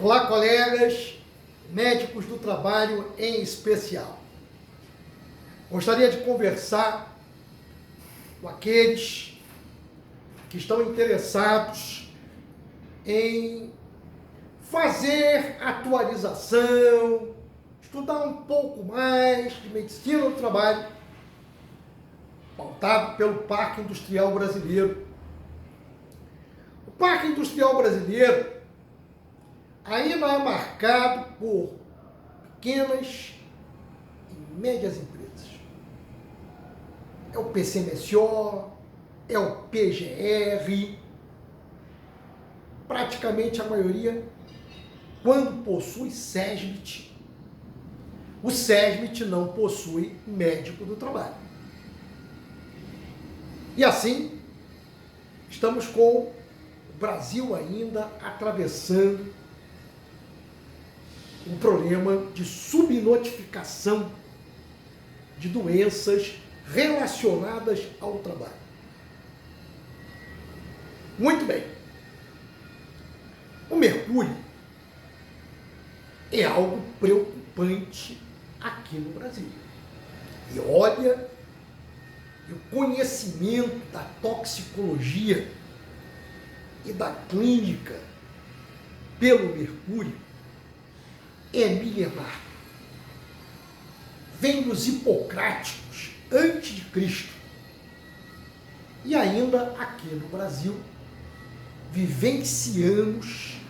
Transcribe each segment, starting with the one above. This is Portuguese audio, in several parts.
Olá, colegas, médicos do trabalho em especial. Gostaria de conversar com aqueles que estão interessados em fazer atualização, estudar um pouco mais de medicina do trabalho, pautado pelo Parque Industrial Brasileiro. O Parque Industrial Brasileiro ainda é marcado por pequenas e médias empresas. É o PCMSO, é o PGR, praticamente a maioria, quando possui SESMIT, o SESMIT não possui médico do trabalho. E assim, estamos com o Brasil ainda atravessando um problema de subnotificação de doenças relacionadas ao trabalho. Muito bem. O mercúrio é algo preocupante aqui no Brasil. E olha, o conhecimento da toxicologia e da clínica pelo mercúrio é milenar. Vem dos hipocráticos antes de Cristo. E ainda aqui no Brasil, vivenciamos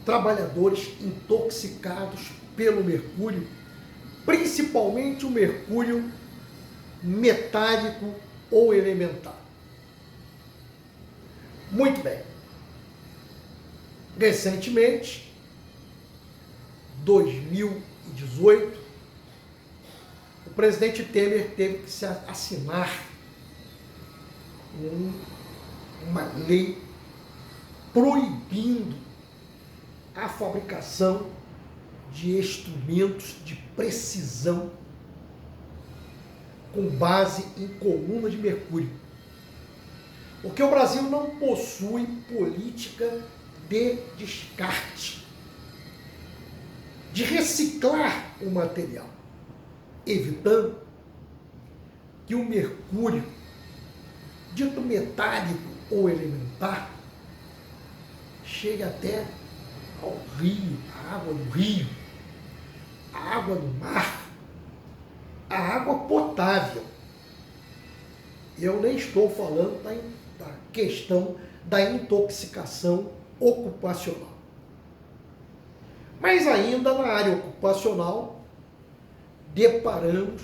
trabalhadores intoxicados pelo mercúrio, principalmente o mercúrio metálico ou elementar. Muito bem. Recentemente, 2018, o presidente Temer teve que se assinar uma lei proibindo a fabricação de instrumentos de precisão com base em coluna de mercúrio. Porque o Brasil não possui política de descarte, de reciclar o material, evitando que o mercúrio, dito metálico ou elementar, chegue até ao rio, a água do rio, a água do mar, a água potável. Eu nem estou falando da questão da intoxicação ocupacional. Mas ainda na área ocupacional, deparamos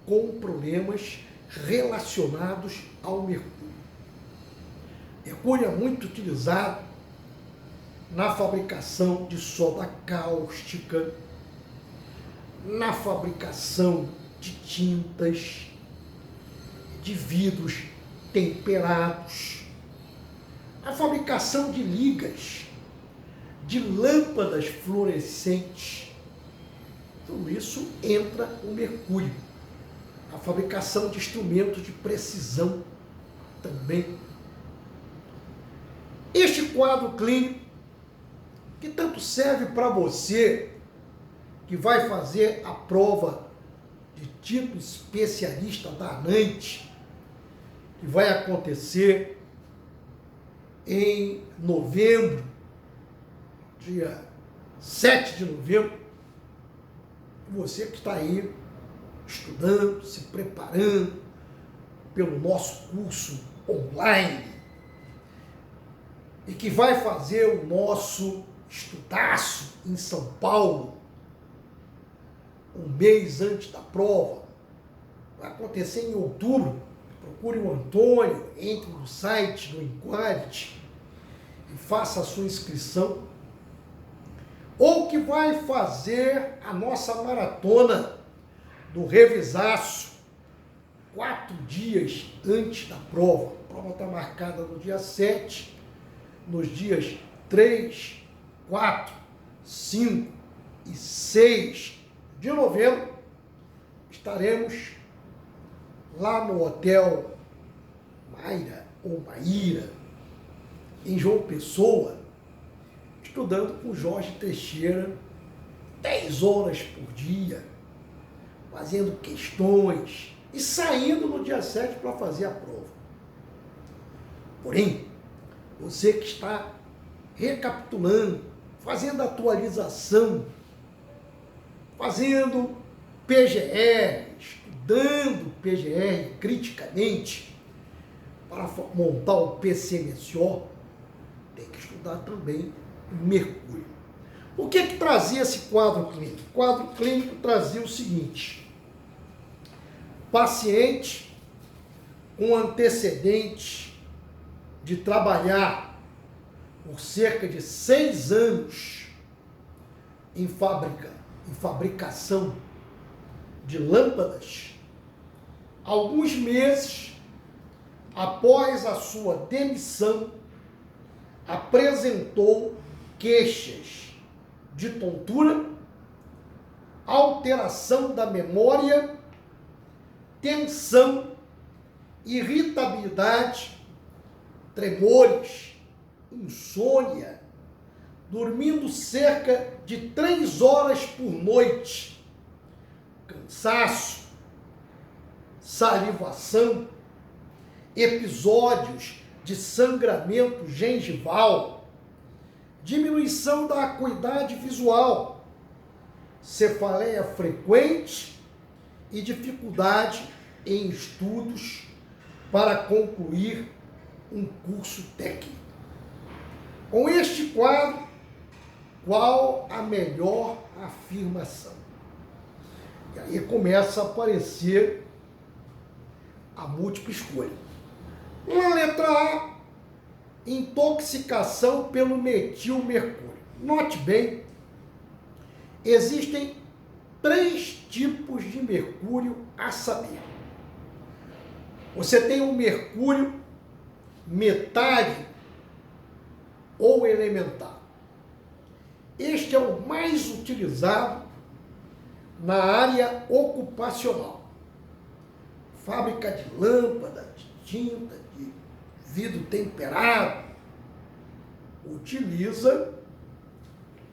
com problemas relacionados ao mercúrio. Mercúrio é muito utilizado na fabricação de soda cáustica, na fabricação de tintas, de vidros temperados, na fabricação de ligas, de lâmpadas fluorescentes. Tudo isso entra o mercúrio. A fabricação de instrumentos de precisão também. Este quadro clínico, que tanto serve para você que vai fazer a prova de título especialista da ANANT, que vai acontecer em novembro, dia 7 de novembro, você que está aí estudando, se preparando pelo nosso curso online e que vai fazer o nosso estudaço em São Paulo, um mês antes da prova, vai acontecer em outubro. Procure o Antônio, entre no site do Inquality e faça a sua inscrição. Ou que vai fazer a nossa maratona do Revisaço 4 dias antes da prova. A prova está marcada no dia 7, nos dias 3, 4, 5 e 6 de novembro, estaremos lá no Hotel Maíra ou Maíra, em João Pessoa, estudando com Jorge Teixeira 10 horas por dia, fazendo questões e saindo no dia 7 para fazer a prova. Porém, você que está recapitulando, fazendo atualização, fazendo PGR, estudando PGR criticamente para montar o PCMSO, tem que estudar também Mercúrio. O que trazia esse quadro clínico? O quadro clínico trazia o seguinte: paciente com antecedente de trabalhar por cerca de 6 anos em fabricação de lâmpadas, alguns meses após a sua demissão, apresentou queixas de tontura, alteração da memória, tensão, irritabilidade, tremores, insônia, dormindo cerca de 3 horas por noite, cansaço, salivação, episódios de sangramento gengival, diminuição da acuidade visual, cefaleia frequente e dificuldade em estudos para concluir um curso técnico. Com este quadro, qual a melhor afirmação? E aí começa a aparecer a múltipla escolha. Na letra A, intoxicação pelo metilmercúrio. Note bem, existem 3 tipos de mercúrio a saber. Você tem o mercúrio metálico ou elementar. Este é o mais utilizado na área ocupacional. Fábrica de lâmpada, de tinta, de vidro temperado, utiliza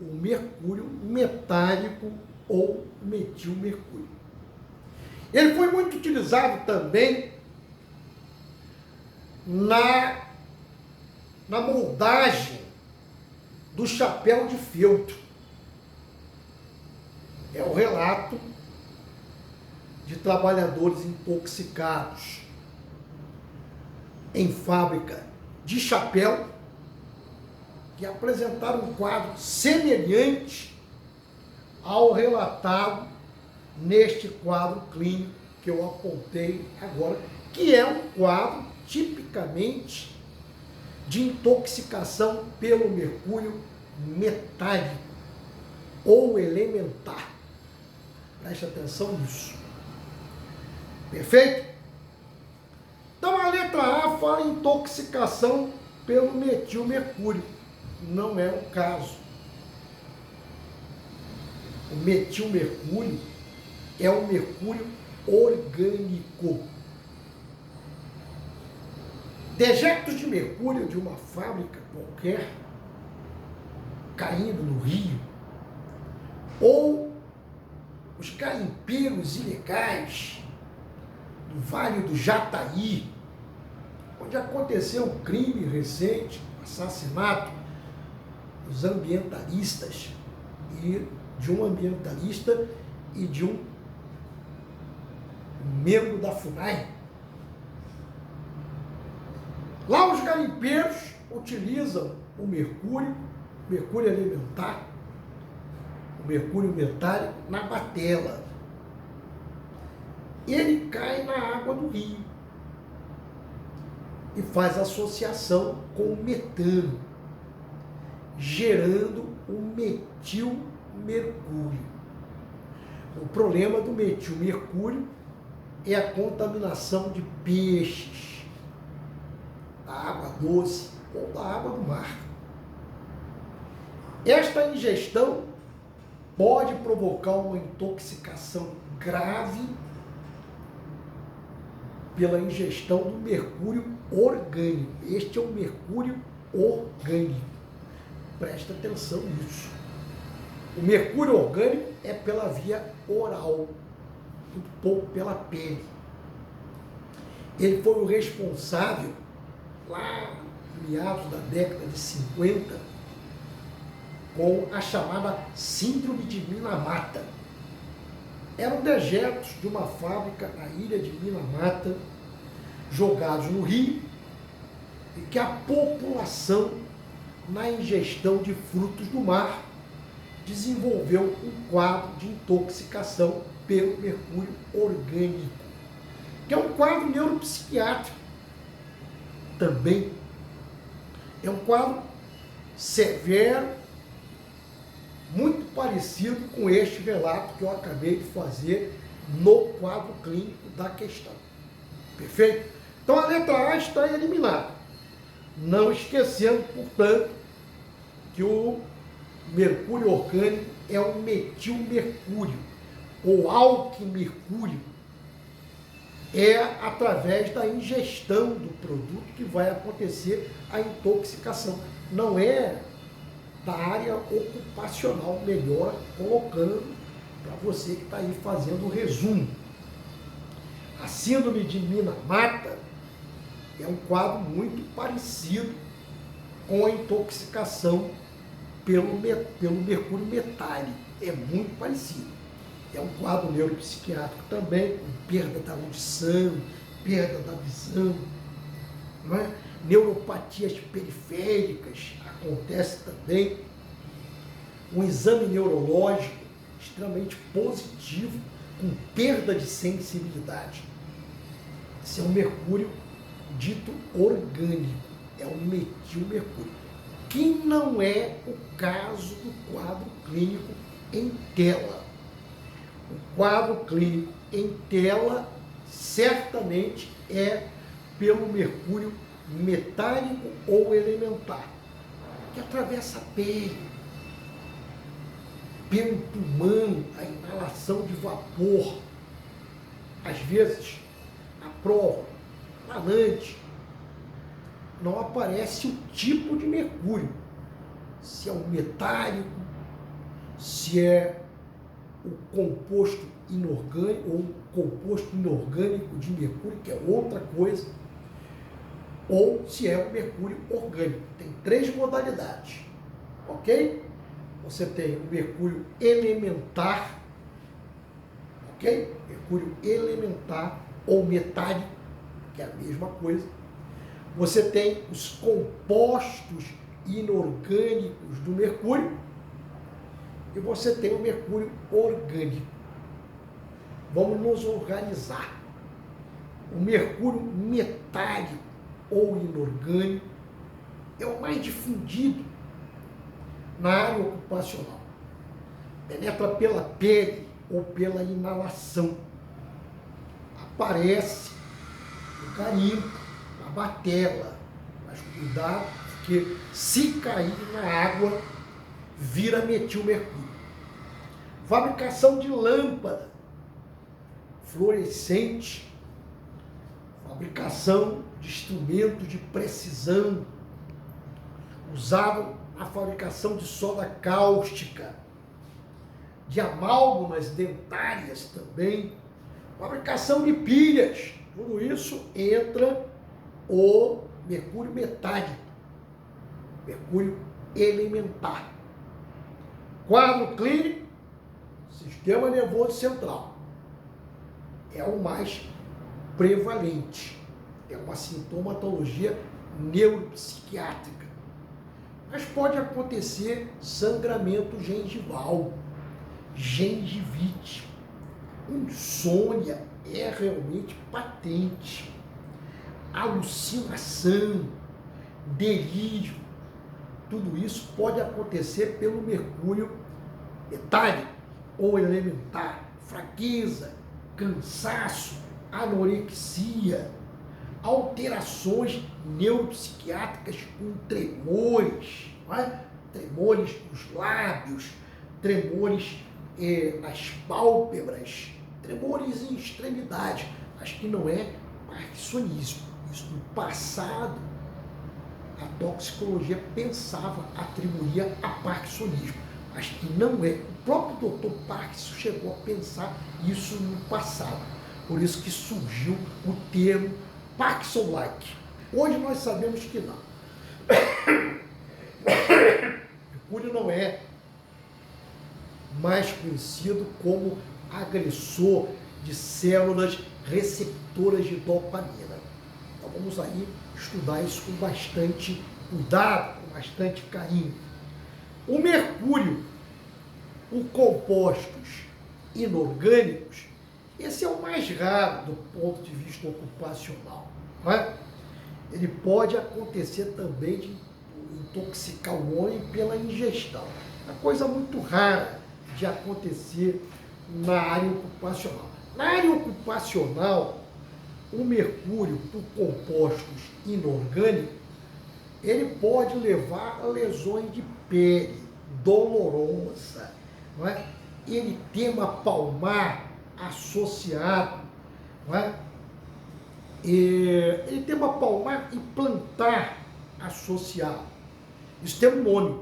o mercúrio metálico ou metilmercúrio. Ele foi muito utilizado também na moldagem do chapéu de feltro. É o relato de trabalhadores intoxicados em fábrica de chapéu que apresentaram um quadro semelhante ao relatado neste quadro clínico que eu apontei agora, que é um quadro tipicamente de intoxicação pelo mercúrio metálico ou elementar. Preste atenção nisso. Perfeito? Então a letra A fala em intoxicação pelo metilmercúrio. Não é o caso. O metilmercúrio é um mercúrio orgânico. Dejectos de mercúrio de uma fábrica qualquer caindo no rio, ou os garimpeiros ilegais do Vale do Jataí, onde aconteceu um crime recente, assassinato dos ambientalistas, e de um ambientalista e de um membro da FUNAI. Lá os garimpeiros utilizam o mercúrio elementar, o mercúrio metálico, na batela. Ele cai na água do rio e faz associação com o metano, gerando o metilmercúrio. O problema do metilmercúrio é a contaminação de peixes, da água doce ou da água do mar. Esta ingestão pode provocar uma intoxicação grave pela ingestão do mercúrio orgânico. Este é o mercúrio orgânico. presta atenção nisso. O mercúrio orgânico é pela via oral, muito pouco pela pele. Ele foi o responsável, lá no meados da década de 50, com a chamada Síndrome de Minamata. Eram dejetos de uma fábrica na ilha de Minamata, jogados no rio, e que a população, na ingestão de frutos do mar, desenvolveu um quadro de intoxicação pelo mercúrio orgânico, que é um quadro neuropsiquiátrico. Também é um quadro severo, muito parecido com este relato que eu acabei de fazer no quadro clínico da questão. Perfeito? Então a letra A está eliminada. Não esquecendo, portanto, que o mercúrio orgânico é o metilmercúrio, ou alquimercúrio. É através da ingestão do produto que vai acontecer a intoxicação. Não é da área ocupacional, melhor colocando para você que está aí fazendo o resumo. A síndrome de Minamata é um quadro muito parecido com a intoxicação pelo mercúrio metálico. É muito parecido. É um quadro neuropsiquiátrico também, com perda da audição, perda da visão, não é? Neuropatias periféricas acontece também. Um exame neurológico extremamente positivo, com perda de sensibilidade. Esse é um mercúrio dito orgânico, é o metilmercúrio, que não é o caso do quadro clínico em tela. O quadro clínico em tela certamente é pelo mercúrio metálico ou elementar, que atravessa a pele, pelo pulmão, a inalação de vapor. Às vezes, a prova, planante, não aparece o tipo de mercúrio, se é o metálico, se é o composto inorgânico ou o composto inorgânico de mercúrio, que é outra coisa, ou se é o mercúrio orgânico. Tem 3 modalidades, ok? Você tem o mercúrio elementar, ok? Mercúrio elementar ou metálico, que é a mesma coisa. Você tem os compostos inorgânicos do mercúrio e você tem o mercúrio orgânico. Vamos nos organizar. O mercúrio metálico ou inorgânico é o mais difundido na área ocupacional. Penetra pela pele ou pela inalação. Aparece no carimbo, na batela. Mas cuidado, porque se cair na água, vira metilmercúrio. Fabricação de lâmpada fluorescente, fabricação de instrumentos de precisão, usado na fabricação de soda cáustica, de amálgamas dentárias também, fabricação de pilhas, tudo isso entra o mercúrio metálico, mercúrio elementar. Quadro clínico, sistema nervoso central. É o mais prevalente. É uma sintomatologia neuropsiquiátrica. Mas pode acontecer sangramento gengival, gengivite, insônia é realmente patente, alucinação, delírio, tudo isso pode acontecer pelo mercúrio metálico ou elementar, fraqueza, cansaço, anorexia, alterações neuropsiquiátricas com tremores, não é? Tremores nos lábios, tremores nas pálpebras, tremores em extremidade, mas que não é parkinsonismo. Isso no passado, há toxicologia pensava, atribuía a parkinsonismo, mas que não é. O próprio Dr. Parkinson chegou a pensar isso no passado. Por isso que surgiu o termo Parkinson-like. Hoje nós sabemos que não. Mercúrio não é mais conhecido como agressor de células receptoras de dopamina. Então vamos aí estudar isso com bastante cuidado, com bastante carinho. O mercúrio, os compostos inorgânicos, esse é o mais raro do ponto de vista ocupacional, não é? Ele pode acontecer também de intoxicar o homem pela ingestão. É uma coisa muito rara de acontecer na área ocupacional. Na área ocupacional, o mercúrio, por compostos inorgânicos, ele pode levar a lesões de pele dolorosa, não é? Eritema palmar associado, não é? Eritema palmar e plantar associado. Isso tem um nome,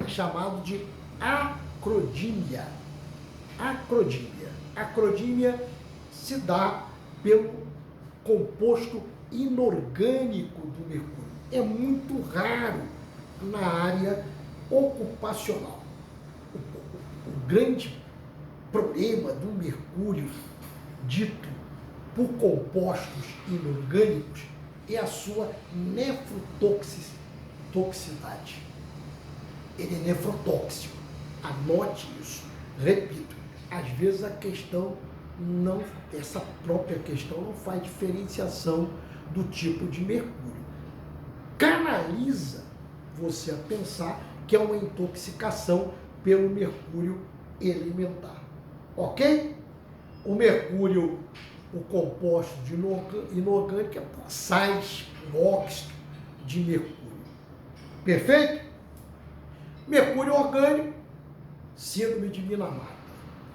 é chamado de acrodímia. Acrodímia se dá pelo composto inorgânico do mercúrio. É muito raro na área ocupacional. O grande problema do mercúrio dito por compostos inorgânicos é a sua nefrotoxicidade. Ele é nefrotóxico. Anote isso. Repito, às vezes a questão não, essa própria questão não faz diferenciação do tipo de mercúrio. Canaliza você a pensar que é uma intoxicação pelo mercúrio elementar. Ok? O mercúrio, o composto de inorgânico é por sais, por óxido de mercúrio. Perfeito? Mercúrio orgânico, síndrome de Minamata.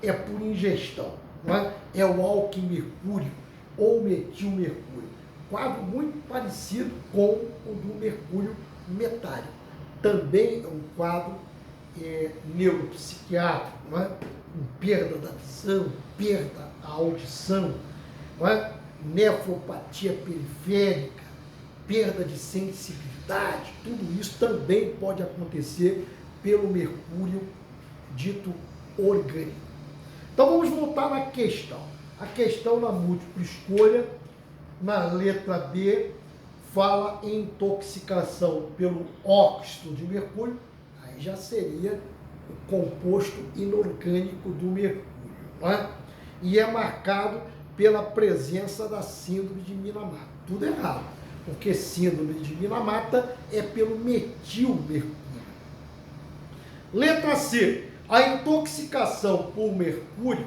É por ingestão, não é? É o alquimercúrio ou metilmercúrio. Quadro muito parecido com o do mercúrio metálico. Também é um quadro neuropsiquiátrico, não é? Com perda da visão, perda da audição, não é? Nefropatia periférica, perda de sensibilidade, tudo isso também pode acontecer pelo mercúrio dito orgânico. Então vamos voltar na questão. A questão na múltipla escolha, na letra B, fala em intoxicação pelo óxido de mercúrio, aí já seria o composto inorgânico do mercúrio, não é? E é marcado pela presença da síndrome de Minamata. Tudo errado, porque síndrome de Minamata é pelo metilmercúrio. Letra C. A intoxicação por mercúrio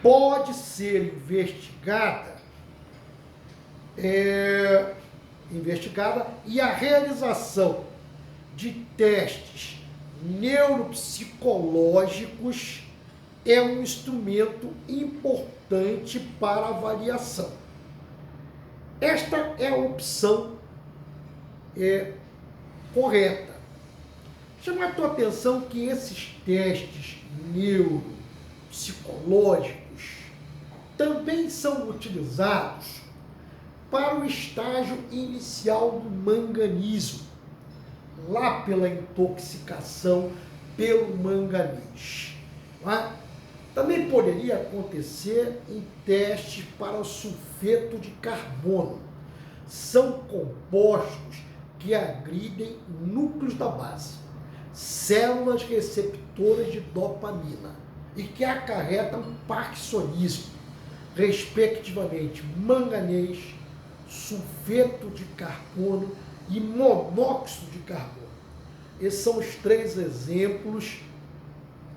pode ser investigada e a realização de testes neuropsicológicos é um instrumento importante para avaliação. Esta é a opção correta. Chama a tua atenção que esses testes neuropsicológicos também são utilizados para o estágio inicial do manganismo, lá pela intoxicação pelo manganês. Não é? Também poderia acontecer em testes para o sulfeto de carbono. São compostos que agridem núcleos da base, células receptoras de dopamina e que acarretam parkinsonismo, respectivamente manganês, sulfeto de carbono e monóxido de carbono. Esses são os 3 exemplos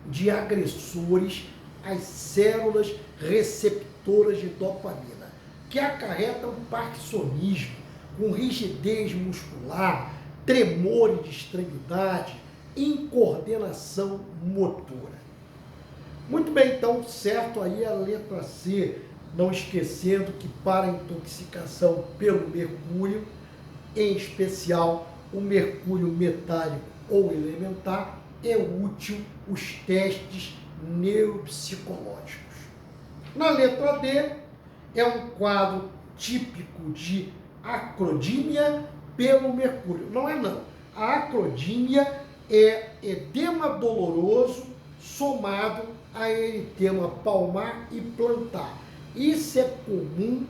de agressores às células receptoras de dopamina, que acarretam parkinsonismo, com rigidez muscular, tremor de extremidade, incoordenação motora. Muito bem, então, certo aí a letra C, não esquecendo que para a intoxicação pelo mercúrio, em especial o mercúrio metálico ou elementar, é útil os testes neuropsicológicos. Na letra D, é um quadro típico de acrodímia pelo mercúrio. Não é não. A acrodímia é edema doloroso somado a eritema palmar e plantar. Isso é comum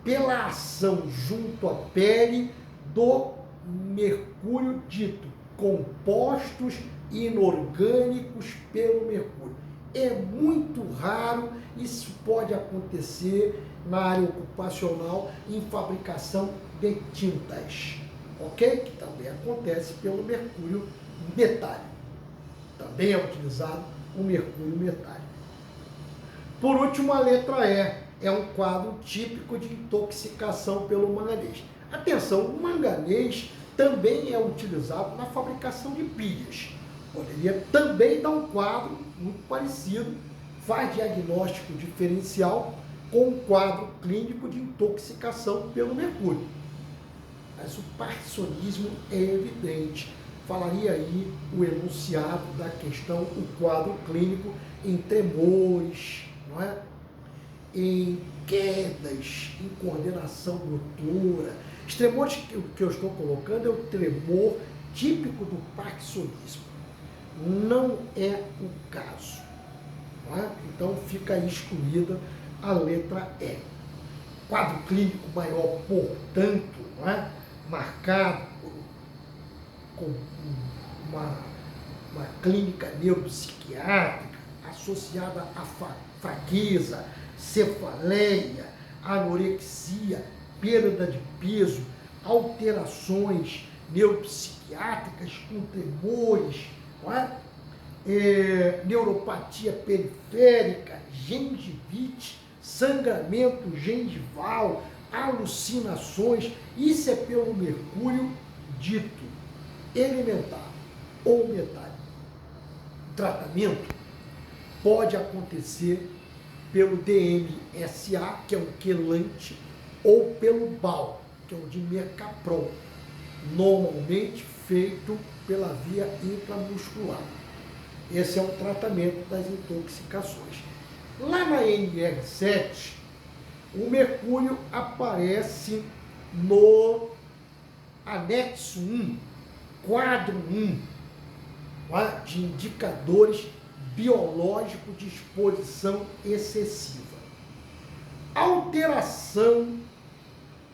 pela ação junto à pele do mercúrio dito, compostos inorgânicos pelo mercúrio. É muito raro, isso pode acontecer na área ocupacional em fabricação de tintas, ok? Que também acontece pelo mercúrio metálico. Também é utilizado o mercúrio metálico. Por último, a letra E é um quadro típico de intoxicação pelo manganês. Atenção, o manganês também é utilizado na fabricação de pilhas. Poderia também dar um quadro muito parecido, faz diagnóstico diferencial com um quadro clínico de intoxicação pelo mercúrio. Mas o parkinsonismo é evidente. Falaria aí o enunciado da questão, o quadro clínico em tremores, não é? Em quedas, em coordenação motora. Os tremores que eu estou colocando é o tremor típico do parkinsonismo. Não é o caso. Não é? Então fica excluída a letra E. Quadro clínico maior, portanto, não é? Marcado com uma clínica neuropsiquiátrica associada à fraqueza, cefaleia, anorexia, perda de peso, alterações neuropsiquiátricas com tremores, não é? Neuropatia periférica, gengivite, sangramento gengival, alucinações, isso é pelo mercúrio dito elementar ou metálico. O tratamento pode acontecer pelo DMSA, que é um quelante, ou pelo BAL, que é um dimercaprol, normalmente feito pela via intramuscular. Esse é o tratamento das intoxicações. Lá na NR7, o mercúrio aparece no anexo 1, quadro 1, de indicadores biológicos de exposição excessiva. Alteração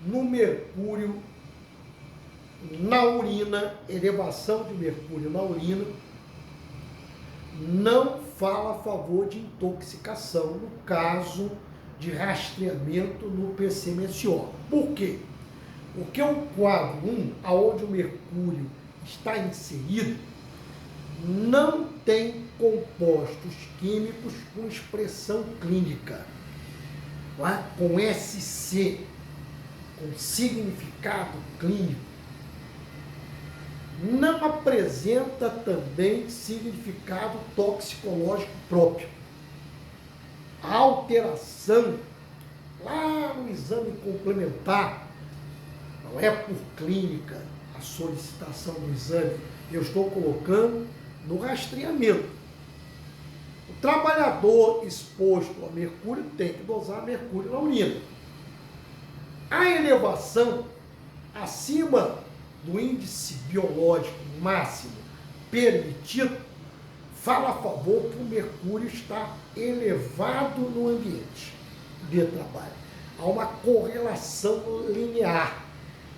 no mercúrio na urina, elevação de mercúrio na urina, não fala a favor de intoxicação no caso de rastreamento no PCMSO. Por quê? Porque o quadro 1, aonde o mercúrio está inserido, não tem compostos químicos com expressão clínica, não é? Com SC, com significado clínico. Não apresenta também significado toxicológico próprio. A alteração lá no exame complementar, não é por clínica a solicitação do exame, eu estou colocando no rastreamento. O trabalhador exposto a mercúrio tem que dosar mercúrio na urina. A elevação acima do índice biológico máximo permitido fala a favor que o mercúrio está elevado no ambiente de trabalho. Há uma correlação linear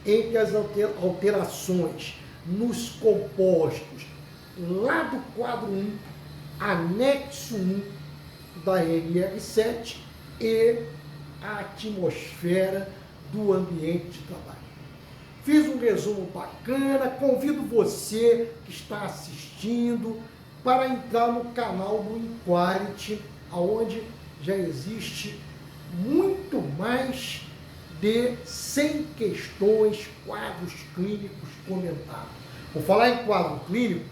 entre as alterações nos compostos lá do quadro 1, anexo 1 da NR7 e a atmosfera do ambiente de trabalho. Fiz um resumo bacana, convido você que está assistindo para entrar no canal do Inquality, onde já existe muito mais de 100 questões, quadros clínicos comentados. Por falar em quadro clínico,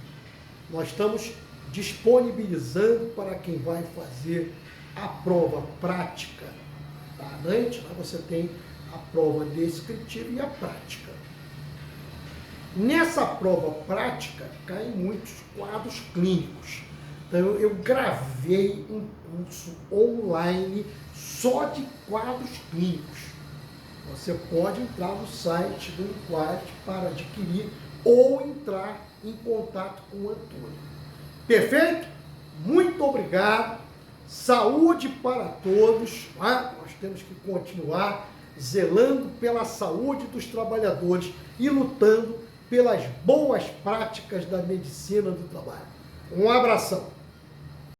nós estamos disponibilizando para quem vai fazer a prova prática da ANANT, você tem a prova descritiva e a prática. Nessa prova prática, caem muitos quadros clínicos. Então, eu gravei um curso online só de quadros clínicos. Você pode entrar no site do Inquality para adquirir ou entrar em contato com o Antônio. Perfeito? Muito obrigado. Saúde para todos. Nós temos que continuar zelando pela saúde dos trabalhadores e lutando pelas boas práticas da medicina do trabalho. Um abração.